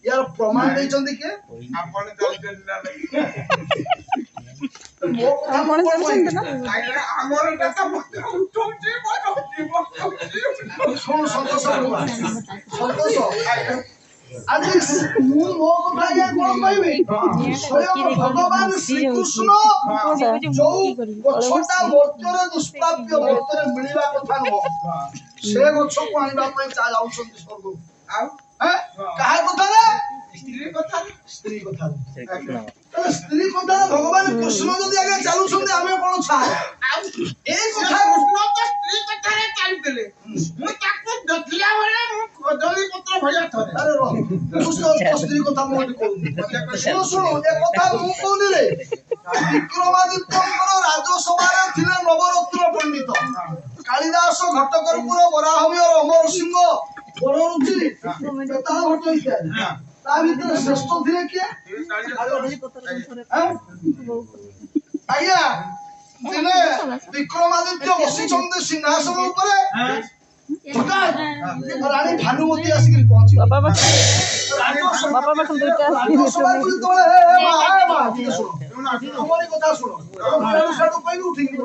यार प्रमाण देइचंदी के आपण जालते ना मो आपण जालते ना हमर दाता मत उठौची सुन संतोष संतोष आज मु मो कथा या कोन कहबे स्वयं भगवान श्री कृष्ण जो गछटा मूर्तिर दुष्प्राप्य मूर्तिर मिलिबा कथा न से गछ को आनिबा पई चा जाउछंती स्वर्ग आ काहा कथा रे स्त्री कथा स्त्री कथा भगवान कृष्ण जदि आगे चालुछंती हमें कोन छा ए कथा कृष्ण तो स्त्री कथा रे चालू देले मु ताको दखिया बळे मु कदली पत्र भया थरे अरे रो कृष्ण स्त्री कथा मोटी कहू सुनो सुनो ए कथा मु कहली रे विक्रमादित्यଙ୍କର ରାଜସଭାରେ ଥିଲେ ନବରତ୍ନ ପଣ୍ଡିତ କାଳିଦାସ ଘଟକର୍ପୁର ବରାହମିର ଅମର ସିଂହ ବରରୁଚି ବେତାଳ ଭଟ୍ଟ ଇତ୍ୟାଦି ତା ଭିତରେ ଶ୍ରେଷ୍ଠ ଥିଲେ କିଏ ଆଜ୍ଞା ଦିନେ ବିକ୍ରମାଦିତ୍ୟ ବସିଛନ୍ତି ସିଂହାସନ ଉପରେ ରାଣୀ ଭାନୁମତୀ ଆସିକି ପହଞ୍ଚି बाबा पाखन दुईटा ରାଜସଭାକୁ ଯେତେବେଳେ ତୁମରି କଥା ଶୁଣ ସେଠୁ କହିଲି ଉଠିକି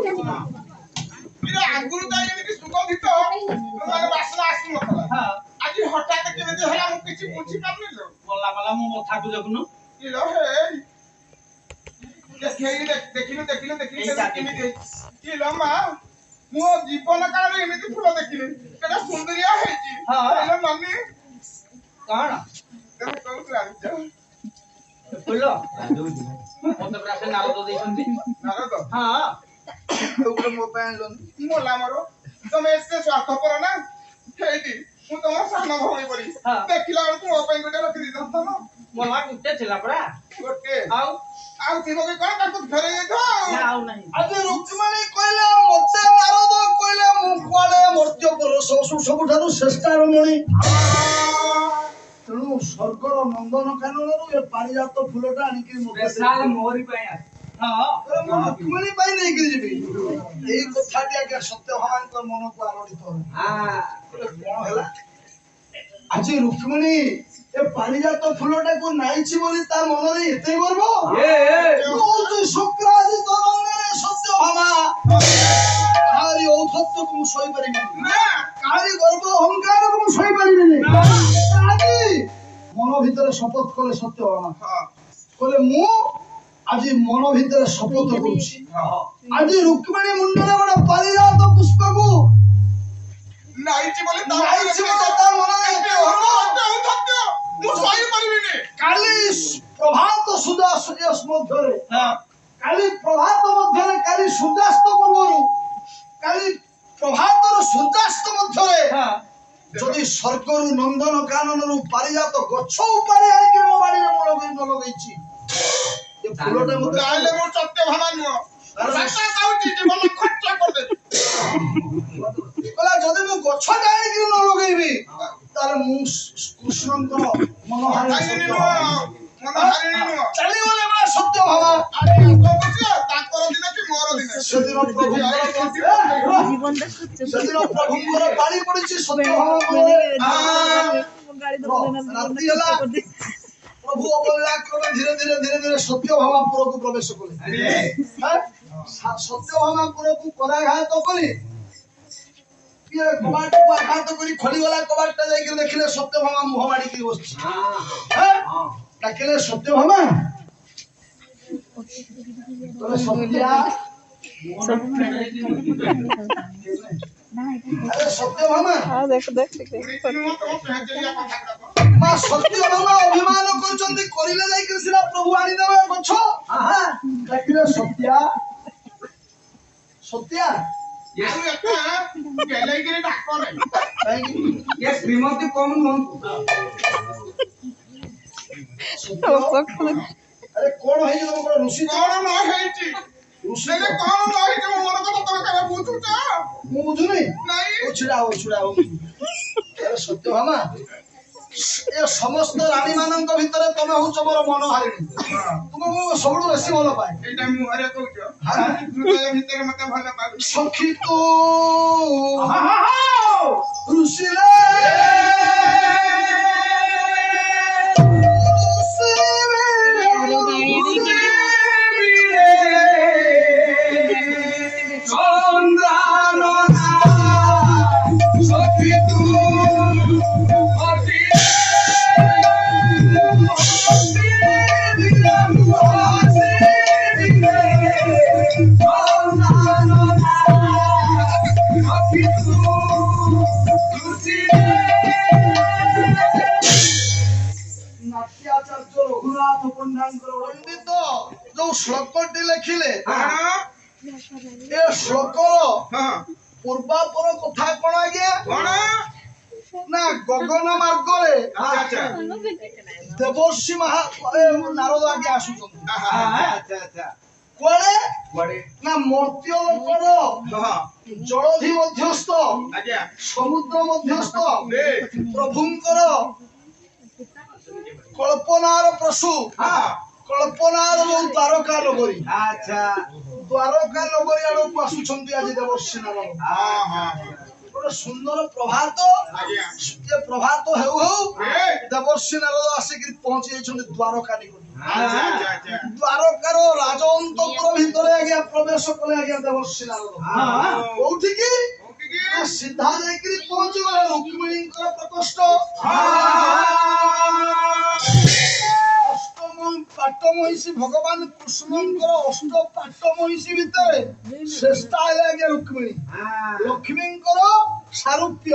ଇରେ ଆଗୁରୁ ତ ଏମିତି ସୁଗନ୍ଧିତ ମାନେ ବାସ୍ନା ଆସୁ ନଥିଲା ଆଜି ହଠାତ କେମିତି ହେଲା ମୁଁ କିଛି ବୁଝି ପାରିନି ଲୋ ଗଲା ବାଲା ମୋ ମଥାକୁ ଦେଖୁନୁ ଇଲୋ ହେ ଦେଖିଲୁ କେମିତି ଇଲୋ ମା ମୋ ଜୀବନ କାଳରେ ଏମିତି ଫୁଲ ଦେଖିନି କେତେ ସୁନ୍ଦରିଆ ହେଇଛି ଇଲୋ ମମ୍ମି କଣ ତମେ କୋଉଠୁ ଆଣିଛ ଫୁଲ ମତେ ପ୍ରାସ ନାରଦ ଦେଇଛନ୍ତି ନାରଦ ହଁ ଉପରେ ମୋ ପାଇଁ ଆଣିଲନି ମୋଲା ମୋର ତମେ ଏତେ ସ୍ୱାର୍ଥପର ନା ହେଇଟି ମୁଁ ତମ ସାନ ଭଉଣୀ ପରି ଦେଖିଲା ବେଳକୁ ମୋ ପାଇଁ ଗୋଟେ ରଖି ଦେଇଥାନ୍ତ ନା ମଲା ଗୋଟେ ଥିଲା ପରା ଗୋଟେ ଆଉ ଥିବ କି କଣ ତାକୁ ଫେରେଇ ଦେଇଥିବ ଆଉ ନାହିଁ ଆଜି ରୁକ୍ମିଣୀ କହିଲେ ମତେ ନାରଦ କହିଲେ ମୁଁ କୁଆଡେ ମର୍ତ୍ତ୍ୟ ପୁରୁଷ ସବୁଠାରୁ ଶ୍ରେଷ୍ଠ ରମଣୀ ତେଣୁ ସ୍ୱର୍ଗର ନନ୍ଦନ କାନନରୁ ଏ ପାରିଜାତ ଫୁଲଟା ଆଣିକି ସ୍ପେଶାଲ ମୋରି ପାଇଁ ହଁ ମୁଁ ରୁକ୍ମିଣୀ ପାଇଁ ନେଇକି ଯିବି ଏଇ କଥାଟି ଆଜ୍ଞା ସତ୍ୟଭାମାଙ୍କ ମନକୁ ଆଲୋଡ଼ିତ କଣ ହେଲା ଆଜି ରୁକ୍ମିଣୀ ଏ ପାରିଜାତ ଫୁଲଟାକୁ ନାଇଛି ବୋଲି ତା ମନରେ ଏତେ ଗର୍ବ ଶୁକ୍ରାଦି ତରଙ୍ଗରେ ସତ୍ୟଭାମା କାହାରି ଔଥତ୍ୟକୁ ମୁଁ ସହିପାରିବିନି କାହାରି ଗର୍ବ ଅହଙ୍କାରକୁ ମୁଁ ସହିପାରିବିନି ମନ ଭିତରେ ଶପଥ କଲେ ସତ୍ୟଭାମା କହିଲେ ମୁଁ ଆଜି ମନ ଭିତରେ ଶପଥ କରୁଛି ଆଜି ରୁକ୍ମିଣୀ ମୁଣ୍ଡରେ ଗୋଟେ ପାରିଜାତ ପୁଷ୍ପକୁ ନାଇଛି ବୋଲି ତା ମନରେ ଏତେ ମୁଁ ସହିପାରିବିନି କାଲି ପ୍ରଭାତ ସୁଧା ସୂର୍ଯ୍ୟାସ୍ତ ମଧ୍ୟରେ କାଲି ପ୍ରଭାତ ମଧ୍ୟରେ କାଲି ସୂର୍ଯ୍ୟାସ୍ତ ପୂର୍ବରୁ କାଲି ପ୍ରଭାତର ସୂର୍ଯ୍ୟାସ୍ତ ମଧ୍ୟରେ ଯଦି ସ୍ୱର୍ଗରୁ ନନ୍ଦନ କାନନରୁ ପାରିଜାତ ଗଛ ଉପାଡ଼ି ଆଣିକି ମୋ ବାଡ଼ିରେ ମୁଁ ଲଗେଇଛି ଏ ଫୁଲଟା ମତେ ତାହେଲେ ମୁଁ ସତ୍ୟଭାମା ନୁହଁ ଜୀବନ ଖର୍ଚ୍ଚ କରିଦେବି ଯଦି ମୁଁ ଗଛଟା ଆଣିକି ନ ଲଗେଇବି ତାହେଲେ ମୁଁ କୃଷ୍ଣଙ୍କର ମନହାରିଣୀ ଚାଲିଗଲେ ମା ସତ୍ୟଭାମା ତାଙ୍କର ଦିନ କି ମୋର ଦିନ ସେଦିନ ପ୍ରଭୁଙ୍କର ପାଳି ପଡିଛି ସତ୍ୟଭାମା ରାତି ହେଲା ପ୍ରଭୁ ଅବଲ୍ୟାକ୍ରମେ ଧୀରେ ଧୀରେ ସତ୍ୟଭାମା ପୁରକୁ ପ୍ରବେଶ କଲେ ସତ୍ୟଭାମାପୁରକୁ କରାଘାତ କରି କିଏ କବାଟକୁ ଆଘାତ କରି ଖୋଲିଗଲା କବାଟଟା ଯାଇକି ଦେଖିଲେ ସତ୍ୟଭାମା ମୁହଁ ମାଡ଼ିକି ବସିଛି ଡାକିଲେ ସତ୍ୟଭାମା ସତ୍ୟା ଆରେ ସତ୍ୟଭାମା ମା ସତ୍ୟଭାମା ଅଭିମାନ କରୁଛନ୍ତି କରିଲେ ଯାଇକି ସିନା ପ୍ରଭୁ ଆଣିଦେବେ ଗଛ ଡାକିଲେ ସତ୍ୟା ସତ୍ୟା ଶ୍ରୀମତୀ କମ ଆରେ କଣ ହେଇଛି ତମ କଣ ଋଷି କଣ ନ ହେଇଛି ଋଷି କଣ ନ ହେଇଛି ମୋ ମନ କଥା ତମେ କେବେ ବୁଝୁଛ ମୁଁ ବୁଝୁନି ନାଇଁ ଛିଡା ହଉ ଆରେ ସତ୍ୟଭାମା ଏ ସମସ୍ତ ରାଣୀ ମାନଙ୍କ ଭିତରେ ତମେ ହଉଛ ମୋର ମନହାରିଣୀ ତୁମକୁ ମୁଁ ସବୁଠୁ ବେଶୀ ଭଲ ପାଏ ଏଇଟା ମୁହଁରେ କହୁଛ ହୃଦୟ ଭିତରେ ମତେ ଭଲ ପାଉଛି ସଖୀ ତୁ ଋଷିରେ ନାଟ୍ୟାଚାର୍ଯ୍ୟ ରଘୁନାଥ ପଣ୍ଡାଙ୍କର ପଣ୍ଡିତ ଯୋଉ ଶ୍ଲୋକଟି ଲେଖିଲେ ଏ ଶ୍ଲୋକର ପୂର୍ବାପର କଥା କଣ ଆଜ୍ଞା ନା ଗଗନ ମାର୍ଗରେ ଦେବର୍ଷି ନାରଦ ଆଜ୍ଞା ଆସୁଛନ୍ତି କୁଆଡେ ନା ମର୍ତ୍ତ୍ୟ ଲୋକର ଜଳଧି ମଧ୍ୟସ୍ଥ ସମୁଦ୍ର ମଧ୍ୟସ୍ଥ ପ୍ରଭୁଙ୍କର କଳ୍ପନାର ପ୍ରସୁ କଳ୍ପନାର ଯୋଉ ଦ୍ୱାରକା ନଗରୀ ଦ୍ୱାରକା ନଗରୀ ଆଡକୁ ଆସୁଛନ୍ତି ଆଜି ଦେବର୍ଷି ନାରଦ ଗୋଟେ ସୁନ୍ଦର ପ୍ରଭାତ ଏ ପ୍ରଭାତ ହେଉ ହେଉ ଦେବର୍ଷି ନାରଦ ଆସିକି ପହଞ୍ଚି ଯାଇଛନ୍ତି ଦ୍ୱାରକା ନିକଟରେ ଦ୍ୱାରକାର ରାଜ ଅନ୍ତପୁର ଭିତରେ ଆଜ୍ଞା ପ୍ରବେଶ କଲେ ଆଜ୍ଞା ଦେବର୍ଷି ନାରଦ କୋଉଠିକି ସିଧା ଯାଇକିରି ପହଞ୍ଚିଗଲେ ରୁକ୍ମିଣୀଙ୍କର ପ୍ରକୋଷ୍ଠ ପାଟ ମହିଷୀ ଭଗବାନ କୃଷ୍ଣଙ୍କର ଅଷ୍ଟ ପାଟ ମହିଷୀ ଭିତରେ ଶ୍ରେଷ୍ଠ ହେଲେ ଆଜ୍ଞା ରୁକ୍ମିଣୀ ଲକ୍ଷ୍ମୀଙ୍କର ସାରୂପ୍ୟ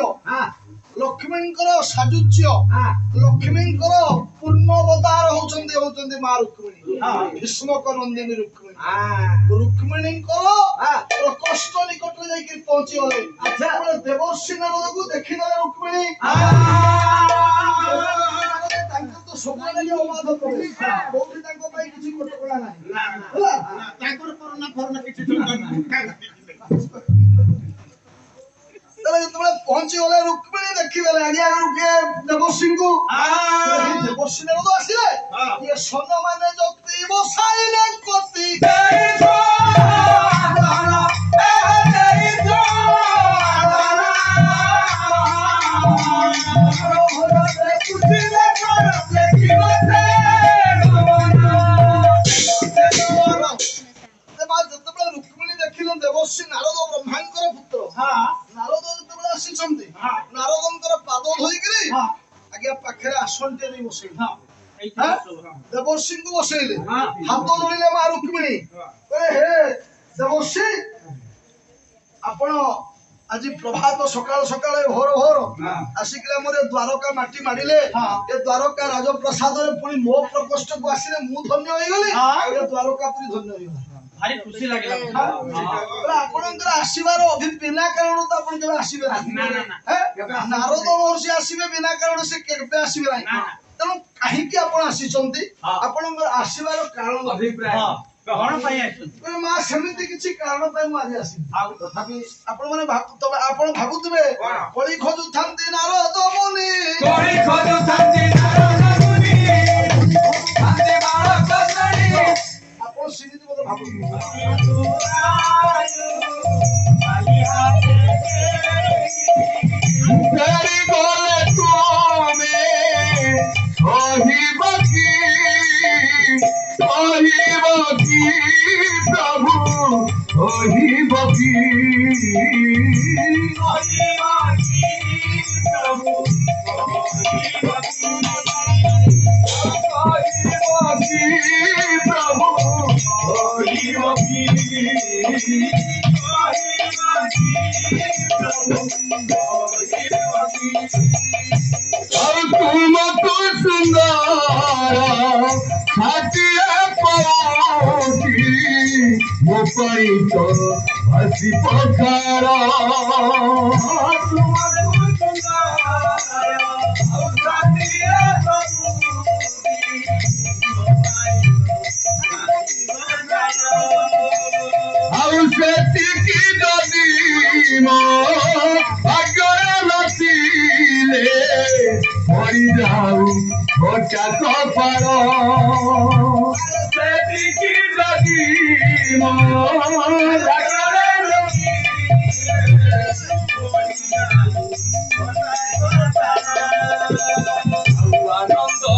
ଲକ୍ଷ୍ମୀଙ୍କର ସାଜୁଜ୍ୟ ଲକ୍ଷ୍ମୀଙ୍କର ପୂର୍ଣ୍ଣ ଅବତାର ହଉଛନ୍ତି ମା ରୁକ୍ମିଣୀ ଭୀଷ୍ମକ ନନ୍ଦିନୀ ରୁକ୍ମିଣୀ ରୁକ୍ମିଣୀଙ୍କର ପ୍ରକୋଷ୍ଠ ନିକଟରେ ଯାଇକି ପହଞ୍ଚିଗଲେ ଦେବର୍ଷି ନାରଦକୁ ଦେଖିଦେଲେ ରୁକ୍ମିଣୀ ତାଙ୍କର ତ ସବୁବେଳେ ଅବାଧ କୋଉଠି ତାଙ୍କ ପାଇଁ କିଛି କଟକଣା ନାହିଁ ହେଲା ତାଙ୍କର କରୋନା ଫରୋନା କିଛି ଯେତେବେଳେ ପହଞ୍ଚିଗଲେ ରୁକ୍ମିଣୀ ଦେଖିଦେଲେ ଆଜ୍ଞା ଦେବର୍ଷିଙ୍କୁ ଦେବର୍ଷି ନାରଦ ଆସିଲେ ଇଏ ସନ ମାନେ ଯତି ବସାଇଲେ କତି ଯେତେବେଳେ ରୁକ୍ମିଣୀ ଦେଖିଲେ ଦେବର୍ଷି ନାରଦ ବ୍ରହ୍ମାଙ୍କର ପୁତ୍ର ନାରଦ ଯେତେବେଳେ ଆସିଛନ୍ତି ନାରଦଙ୍କର ପାଦ ଧୋଇକିରି ଆଜ୍ଞା ପାଖରେ ଆସନଟେ ନେଇ ବସେଇଲେ ଦେବର୍ଷିଙ୍କୁ ବସେଇଲେ ହାତ ଧରିଲେ ମା ରୁକ୍ମିଣୀ କହିଲେ ହେ ଦେବର୍ଷି ଆପଣ ଆଜି ପ୍ରଭାତ ସକାଳ ସକାଳେ ଭୋର ଭୋର ଆସିକିରି ଆମର ଦ୍ୱାରକା ମାଟି ମାଡ଼ିଲେ ଏ ଦ୍ୱାରକା ରାଜପ୍ରସାଦରେ ପୁଣି ମୋ ପ୍ରକୋଷ୍ଠକୁ ଆସିଲେ ମୁଁ ଧନ୍ୟ ହେଇଗଲି ଏ ଦ୍ୱାରକା ପୁରୀ ଧନ୍ୟ ହେଇଗଲା ଭାରି ଖୁସି ଲାଗିଲା ଆପଣଙ୍କର ଆସିବାର ବିନା କାରଣ ତ ଆପଣ କେବେ ଆସିବେ ନାହିଁ ନାରଦ ମହର୍ଷି ଆସିବେ ବିନା କାରଣ ସେ କେବେ ଆସିବେ ନାହିଁ ତେଣୁ କାହିଁକି ଆପଣ ଆସିଛନ୍ତି ଆପଣଙ୍କର ଆସିବାର କାରଣ ଅଭିପ୍ରାୟ କଣ ପାଇଁ ଆସିଛନ୍ତି ମା ସେମିତି କିଛି କାରଣ ପାଇଁ ମୁଁ ଆଜି ଆସିବି ତଥାପି ଆପଣ ମାନେ ଆପଣ ଭାବୁଥିବେ କଳି ଖୋଜୁଥାନ୍ତି ନାରଦ ମୁନି ଆପଣ ସେମିତି ବୋଧେ ଭାବୁଥିବେ प्रभु तुम तो सुंदर ମୋ ପାଇଁ ତ ହସି ପଖାର ଆଉ ସେତିକି ଯଦି ମୋ ଭାଗ୍ୟରେ ନଥିଲେ ମରିଯାଉ ଗୋଟା କପାଳ ସେତିକି ଯଦି ମୋ